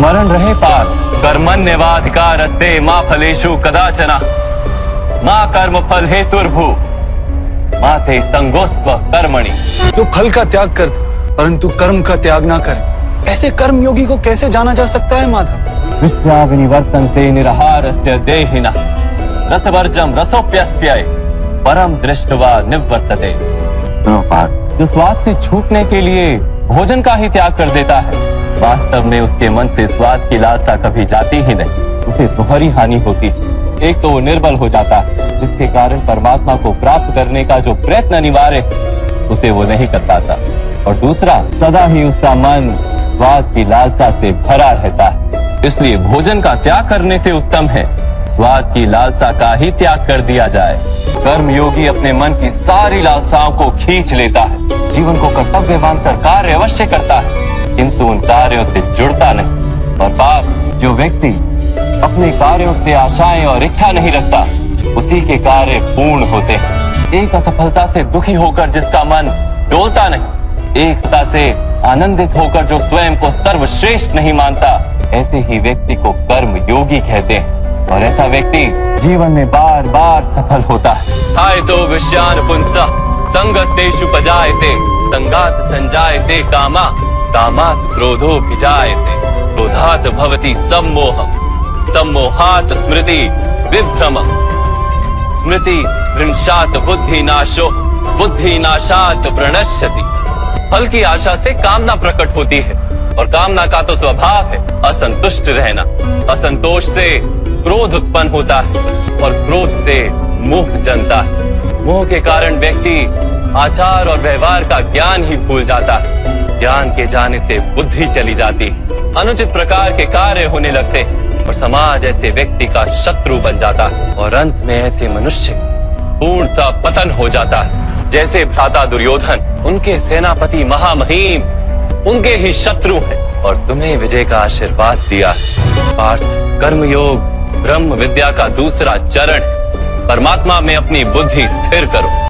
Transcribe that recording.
मरण रहे पार। कर्मण्यवाधिकारस्ते मा फलेषु कदाचन मा कर्म फल हेतुर्भू माते संगोस्त्व कर्मणि। जो फल का त्याग कर परंतु कर्म का त्याग ना करे, ऐसे कर्म योगी को कैसे जाना जा सकता है माधव? विश्वाविनिवर्तन्ते निरहारस्य देहिनः रसवर्जम रसोप्यस्य परम दृष्ट्वा निवर्तते। जो स्वाद से छूटने के लिए भोजन का ही त्याग कर देता है, वास्तव में उसके मन से स्वाद की लालसा कभी जाती ही नहीं, उसे दोहरी हानि होती है। एक तो वो निर्बल हो जाता है, जिसके कारण परमात्मा को प्राप्त करने का जो प्रयत्न अनिवार्य है उसे वो नहीं कर पाता, और दूसरा सदा ही उसका मन स्वाद की लालसा से भरा रहता है। इसलिए भोजन का त्याग करने से उत्तम है स्वाद की लालसा का ही त्याग कर दिया जाए। कर्म योगी अपने मन की सारी लालसाओं को खींच लेता है, जीवन को कर्तव्य मानकर कार्य अवश्य करता है, किंतु उन कार्यों से जुड़ता नहीं। और पाप, जो व्यक्ति अपने कार्यों से आशाएं और इच्छा नहीं रखता, उसी के कार्य पूर्ण होते हैं। एक असफलता से दुखी होकर जिसका मन डोलता नहीं, एक सत्ता से आनंदित होकर जो स्वयं को सर्वश्रेष्ठ नहीं मानता, ऐसे ही व्यक्ति को कर्म योगी कहते हैं। और ऐसा व्यक्ति जीवन में बार बार सफल होता है। आय तो विषयान पुंसा संगस्तेषु पजायते संगात संजायते कामा कामात् क्रोधो भिजायते क्रोधात् भवति सम्मोहम् सम्मोहात् स्मृति विभ्रमम् स्मृति भ्रंशात् बुद्धिनाशो बुद्धिनाशात् प्रणश्यति। फल की आशा से कामना प्रकट होती है, और कामना का तो स्वभाव है असंतुष्ट रहना। असंतोष से क्रोध उत्पन्न होता है, और क्रोध से मोह जन्मता है। मोह के कारण व्यक्ति आचार और व्यवहार का ज्ञान ही भूल जाता है। ज्ञान के जाने से बुद्धि चली जाती है, अनुचित प्रकार के कार्य होने लगते हैं, और समाज ऐसे व्यक्ति का शत्रु बन जाता है, और अंत में ऐसे मनुष्य पूर्णतः पतन हो जाता है। जैसे भ्राता दुर्योधन, उनके सेनापति महामहिम उनके ही शत्रु हैं, और तुम्हें विजय का आशीर्वाद दिया है। पार्थ, कर्मयोग ब्रह्म विद्या का दूसरा चरण है। परमात्मा में अपनी बुद्धि स्थिर करो।